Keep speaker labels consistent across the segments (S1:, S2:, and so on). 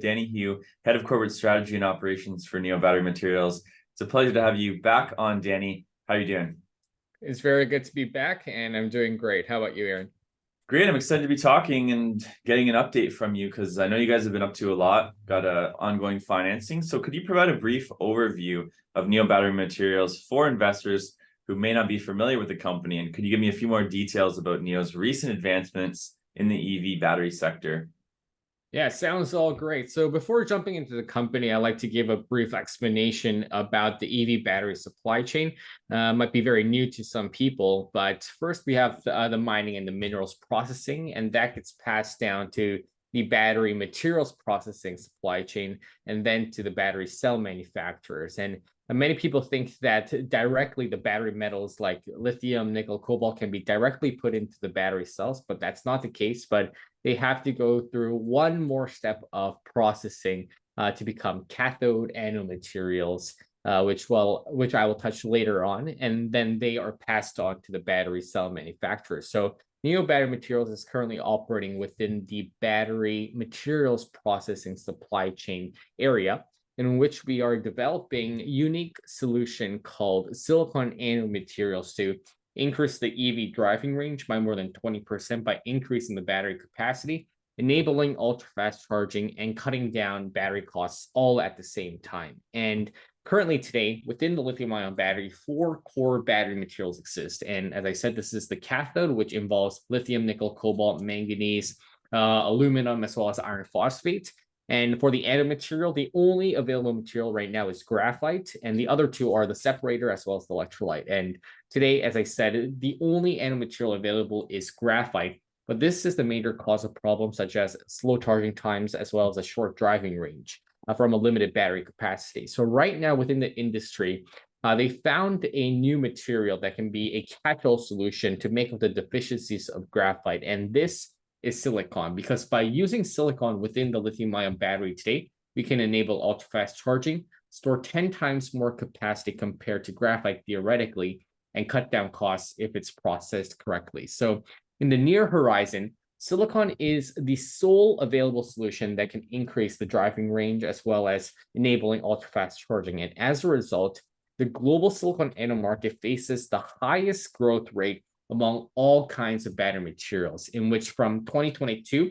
S1: Danny Hugh, Head of Corporate Strategy and Operations for Neo Battery Materials. It's a pleasure to have you back on, Danny. How are you doing?
S2: It's very good to be back, and I'm doing great. How about you, Aaron?
S1: Great. I'm excited to be talking and getting an update from you because I know you guys have been up to a lot, got ongoing financing. So could you provide a brief overview of Neo Battery Materials for investors who may not be familiar with the company? And could you give me a few more details about Neo's recent advancements in the EV battery sector?
S2: Yeah, sounds all great. So before jumping into the company, I'd like to give a brief explanation about the EV battery supply chain. Might be very new to some people, but first we have the mining and the minerals processing, and that gets passed down to the battery materials processing supply chain, and then to the battery cell manufacturers. And many people think that directly the battery metals like lithium, nickel, cobalt can be directly put into the battery cells, but that's not the case. But they have to go through one more step of processing to become cathode anode materials, which I will touch later on, and then they are passed on to the battery cell manufacturers. So Neo Battery Materials is currently operating within the battery materials processing supply chain area, in which we are developing a unique solution called silicon anode materials to increase the EV driving range by more than 20% by increasing the battery capacity, enabling ultra-fast charging, and cutting down battery costs all at the same time. And currently today, within the lithium-ion battery, 4 core battery materials exist. And as I said, this is the cathode, which involves lithium, nickel, cobalt, manganese, aluminum, as well as iron phosphate. And for the anode material, the only available material right now is graphite, and the other two are the separator as well as the electrolyte. And today, as I said, the only anode material available is graphite, but this is the major cause of problems such as slow charging times as well as a short driving range from a limited battery capacity. So right now within the industry, they found a new material that can be a catch-all solution to make up the deficiencies of graphite, and this is silicon, because by using silicon within the lithium-ion battery today, we can enable ultra-fast charging, store 10 times more capacity compared to graphite theoretically, and cut down costs if it's processed correctly. So in the near horizon, silicon is the sole available solution that can increase the driving range as well as enabling ultra-fast charging. And as a result, the global silicon anode market faces the highest growth rate among all kinds of battery materials, in which from 2022,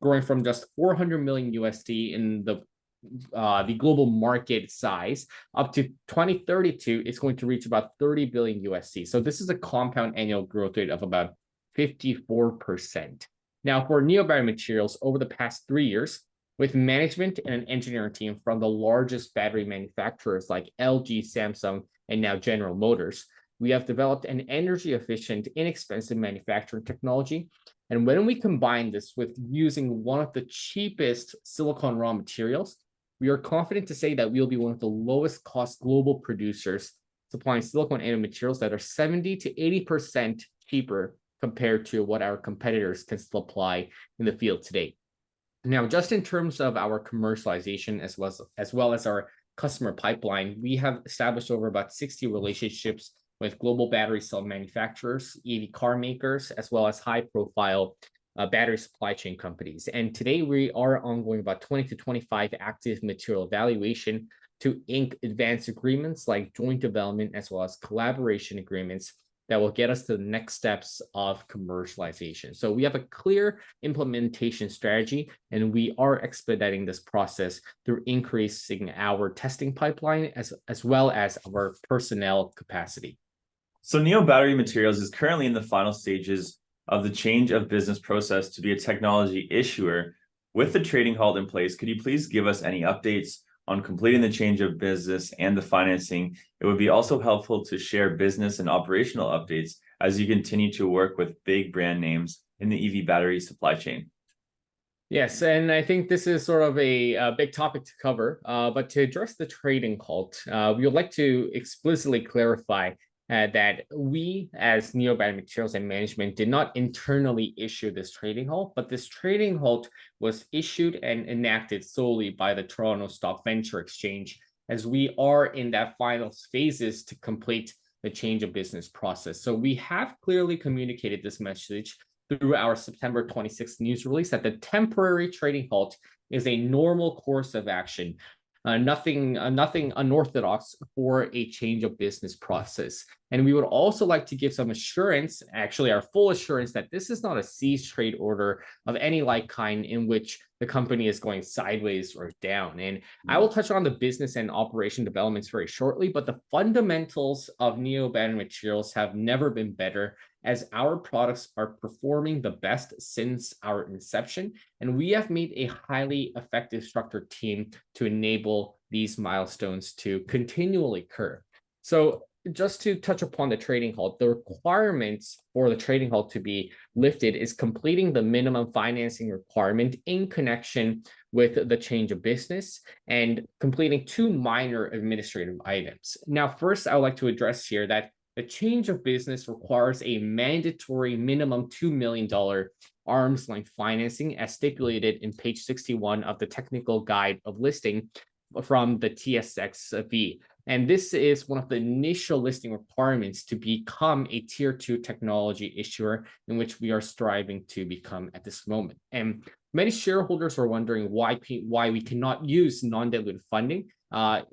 S2: growing from just 400 million USD in the global market size, up to 2032, it's going to reach about 30 billion USD. So this is a compound annual growth rate of about 54%. Now, for Neo Battery Materials, over the past 3 years, with management and an engineering team from the largest battery manufacturers like LG, Samsung, and now General Motors, we have developed an energy-efficient, inexpensive manufacturing technology. And when we combine this with using one of the cheapest silicon raw materials, we are confident to say that we'll be one of the lowest cost global producers supplying silicon anode materials that are 70 to 80% cheaper compared to what our competitors can supply in the field today. Now, just in terms of our commercialization as well as our customer pipeline, we have established over about 60 relationships with global battery cell manufacturers, EV car makers, as well as high-profile battery supply chain companies. And today we are ongoing about 20 to 25 active material evaluation to ink advanced agreements like joint development as well as collaboration agreements that will get us to the next steps of commercialization. So we have a clear implementation strategy, and we are expediting this process through increasing our testing pipeline as well as our personnel capacity.
S1: So Neo Battery Materials is currently in the final stages of the change of business process to be a technology issuer. With the trading halt in place, could you please give us any updates on completing the change of business and the financing? It would be also helpful to share business and operational updates as you continue to work with big brand names in the EV battery supply chain.
S2: Yes, and I think this is sort of a big topic to cover, but to address the trading halt, we would like to explicitly clarify that we, as Neo Battery Materials and management, did not internally issue this trading halt, but this trading halt was issued and enacted solely by the Toronto Stock Venture Exchange, as we are in that final phases to complete the change of business process. So we have clearly communicated this message through our September 26th news release that the temporary trading halt is a normal course of action. Nothing unorthodox for a change of business process. And we would also like to give some assurance, actually our full assurance, that this is not a cease trade order of any like kind in which the company is going sideways or down. And I will touch on the business and operation developments very shortly, but the fundamentals of Neo Battery Materials have never been better, as our products are performing the best since our inception, and we have made a highly effective structured team to enable these milestones to continually occur. So just to touch upon the trading halt, the requirements for the trading halt to be lifted is completing the minimum financing requirement in connection with the change of business and completing 2 minor administrative items. Now, first, I would like to address here that the change of business requires a mandatory minimum $2 million arm's length financing as stipulated in page 61 of the technical guide of listing from the TSXV. And this is one of the initial listing requirements to become a tier 2 technology issuer, in which we are striving to become at this moment. And many shareholders are wondering why we cannot use non-dilutive funding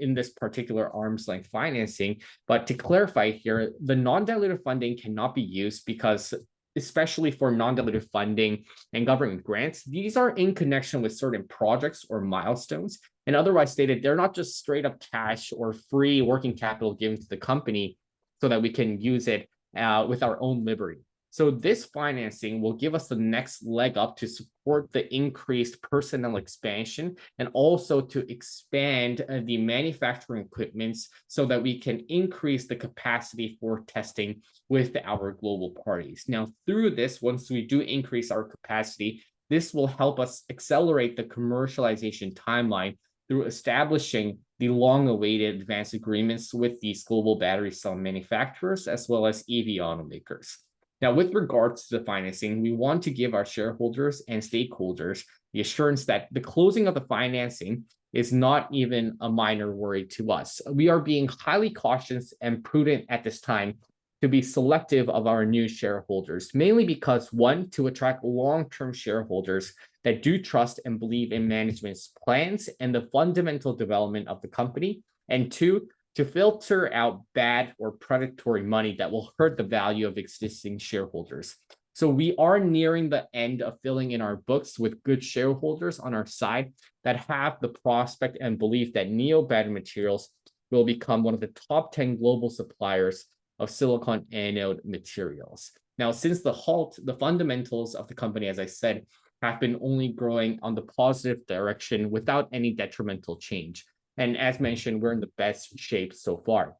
S2: in this particular arm's length financing. But to clarify here, the non-dilutive funding cannot be used because, especially for non-dilutive funding and government grants, these are in connection with certain projects or milestones. And otherwise stated, they're not just straight up cash or free working capital given to the company so that we can use it with our own liberty. So this financing will give us the next leg up to support the increased personnel expansion and also to expand the manufacturing equipments so that we can increase the capacity for testing with our global parties. Now, through this, once we do increase our capacity, this will help us accelerate the commercialization timeline through establishing the long-awaited advanced agreements with these global battery cell manufacturers as well as EV automakers. Now, with regards to the financing, we want to give our shareholders and stakeholders the assurance that the closing of the financing is not even a minor worry to us. We are being highly cautious and prudent at this time to be selective of our new shareholders, mainly because, one, to attract long-term shareholders that do trust and believe in management's plans and the fundamental development of the company, and two, to filter out bad or predatory money that will hurt the value of existing shareholders. So we are nearing the end of filling in our books with good shareholders on our side that have the prospect and belief that Neo Battery Materials will become one of the top 10 global suppliers of silicon anode materials. Now, since the halt, the fundamentals of the company, as I said, have been only growing on the positive direction without any detrimental change. And as mentioned, we're in the best shape so far.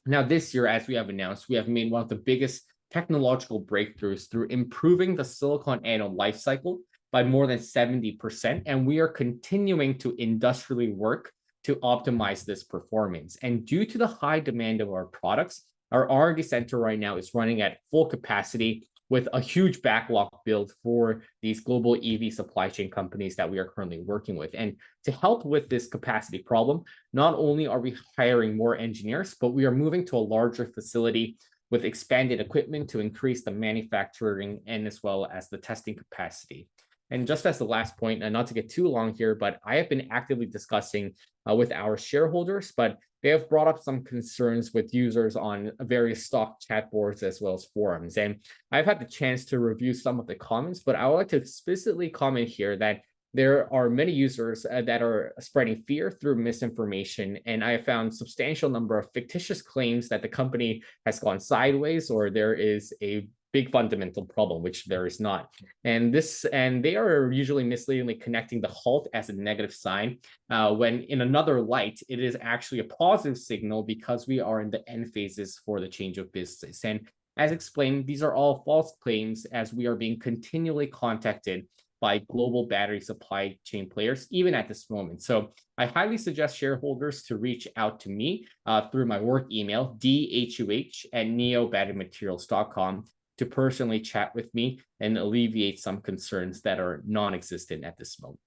S2: Now, this year, as we have announced, we have made one of the biggest technological breakthroughs through improving the silicon anode life cycle by more than 70%. And we are continuing to industrially work to optimize this performance. And due to the high demand of our products, our R&D center right now is running at full capacity with a huge backlog build for these global EV supply chain companies that we are currently working with. And to help with this capacity problem, not only are we hiring more engineers, but we are moving to a larger facility with expanded equipment to increase the manufacturing and as well as the testing capacity. And just as the last point, and not to get too long here, but I have been actively discussing with our shareholders, but they have brought up some concerns with users on various stock chat boards as well as forums. And I've had the chance to review some of the comments, but I would like to explicitly comment here that there are many users that are spreading fear through misinformation. And I have found substantial number of fictitious claims that the company has gone sideways or there is a big fundamental problem, which there is not. And they are usually misleadingly connecting the halt as a negative sign, when in another light, it is actually a positive signal because we are in the end phases for the change of business. And as explained, these are all false claims as we are being continually contacted by global battery supply chain players, even at this moment. So I highly suggest shareholders to reach out to me through my work email, dhuh@neobatterymaterials.com, to personally chat with me and alleviate some concerns that are non-existent at this moment.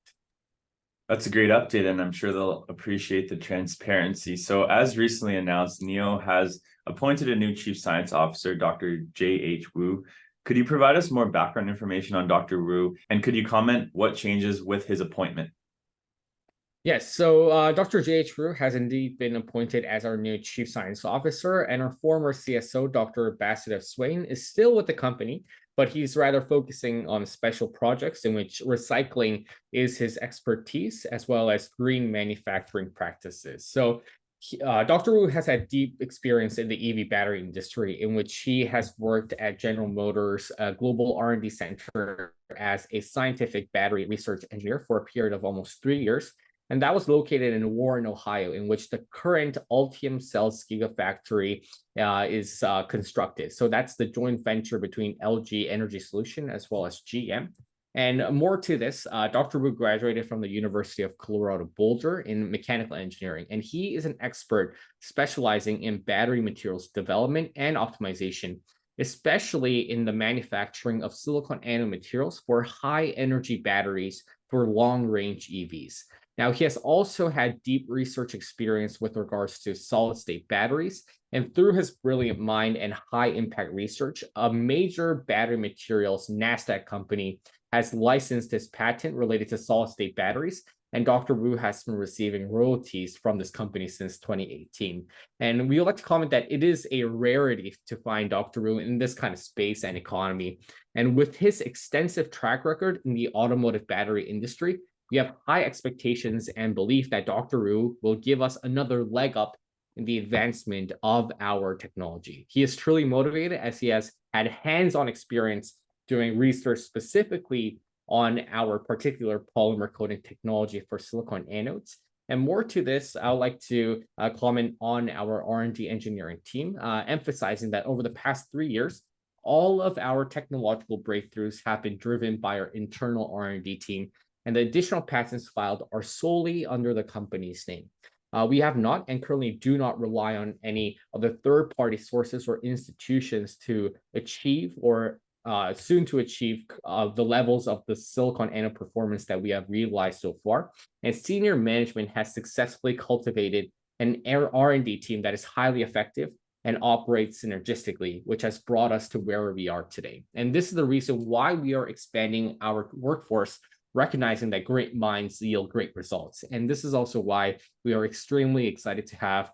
S1: That's a great update, and I'm sure they'll appreciate the transparency. So as recently announced, NEO has appointed a new Chief Science Officer, Dr. J.H. Wu. Could you provide us more background information on Dr. Wu, and could you comment what changes with his appointment?
S2: Yes, so Dr. J.H. Rue has indeed been appointed as our new Chief Science Officer, and our former CSO, Dr. Bassett Swain, is still with the company, but he's rather focusing on special projects in which recycling is his expertise, as well as green manufacturing practices. So Dr. Wu has had deep experience in the EV battery industry, in which he has worked at General Motors Global R&D Center as a scientific battery research engineer for a period of almost 3 years. And that was located in Warren, Ohio, in which the current Ultium Cells Gigafactory is constructed. So that's the joint venture between LG Energy Solution as well as GM. And more to this, Dr. Wu graduated from the University of Colorado Boulder in mechanical engineering, and he is an expert specializing in battery materials development and optimization, especially in the manufacturing of silicon anode materials for high energy batteries for long range EVs. Now, he has also had deep research experience with regards to solid state batteries. And through his brilliant mind and high impact research, a major battery materials NASDAQ company has licensed his patent related to solid state batteries. And Dr. Wu has been receiving royalties from this company since 2018. And we would like to comment that it is a rarity to find Dr. Wu in this kind of space and economy. And with his extensive track record in the automotive battery industry, we have high expectations and belief that Dr. Wu will give us another leg up in the advancement of our technology. He is truly motivated as he has had hands-on experience doing research specifically on our particular polymer coating technology for silicon anodes. And more to this, I would like to comment on our R&D engineering team, emphasizing that over the past 3 years, all of our technological breakthroughs have been driven by our internal R&D team, and the additional patents filed are solely under the company's name. We have not and currently do not rely on any other third-party sources or institutions to achieve or soon to achieve the levels of the silicon anode performance that we have realized so far. And senior management has successfully cultivated an R&D team that is highly effective and operates synergistically, which has brought us to where we are today. And this is the reason why we are expanding our workforce, recognizing that great minds yield great results. And this is also why we are extremely excited to have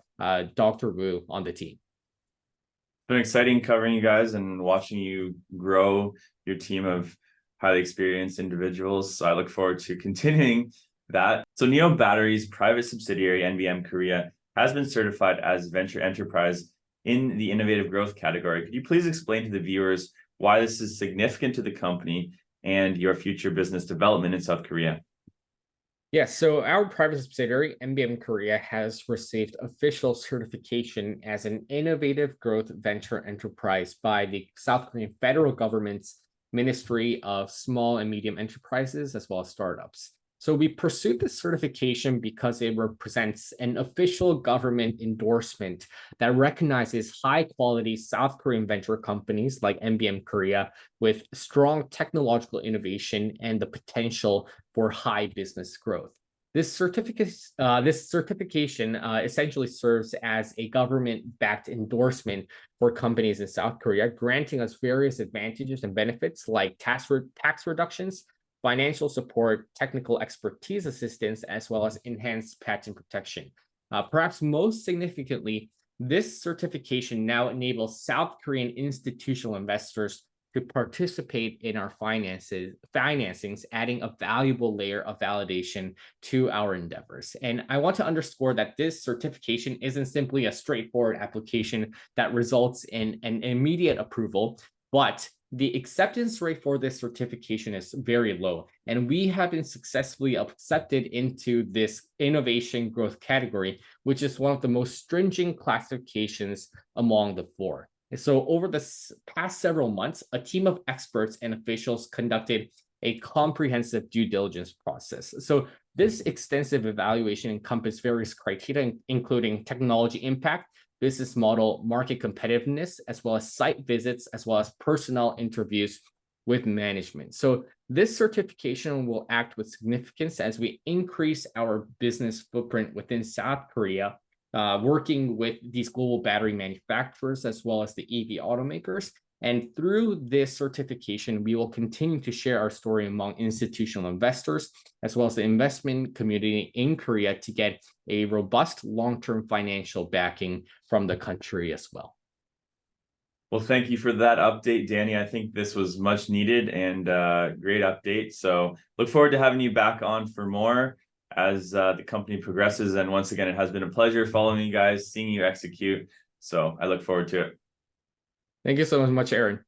S2: Dr. Wu on the team.
S1: It's been exciting covering you guys and watching you grow your team of highly experienced individuals. So I look forward to continuing that. So Neo Battery's private subsidiary, NBM Korea, has been certified as venture enterprise in the innovative growth category. Could you please explain to the viewers why this is significant to the company and your future business development in South Korea?
S2: Yes, so our private subsidiary, NBM Korea, has received official certification as an innovative growth venture enterprise by the South Korean federal government's Ministry of Small and Medium Enterprises, as well as startups. So we pursued this certification because it represents an official government endorsement that recognizes high-quality South Korean venture companies like NBM Korea with strong technological innovation and the potential for high business growth. This certification essentially serves as a government-backed endorsement for companies in South Korea, granting us various advantages and benefits like tax reductions, financial support, technical expertise assistance, as well as enhanced patent protection. Perhaps most significantly, this certification now enables South Korean institutional investors to participate in our financings, adding a valuable layer of validation to our endeavors. And I want to underscore that this certification isn't simply a straightforward application that results in an immediate approval, but the acceptance rate for this certification is very low, and we have been successfully accepted into this innovation growth category, which is one of the most stringent classifications among the four. And so over the past several months, a team of experts and officials conducted a comprehensive due diligence process. So this extensive evaluation encompassed various criteria, including technology impact, business model, market competitiveness, as well as site visits, as well as personnel interviews with management. So this certification will act with significance as we increase our business footprint within South Korea, working with these global battery manufacturers, as well as the EV automakers, And through this certification, we will continue to share our story among institutional investors, as well as the investment community in Korea, to get a robust long-term financial backing from the country as well.
S1: Well, thank you for that update, Danny. I think this was much needed and great update. So look forward to having you back on for more as the company progresses. And once again, it has been a pleasure following you guys, seeing you execute. So I look forward to it.
S2: Thank you so much, Aaron.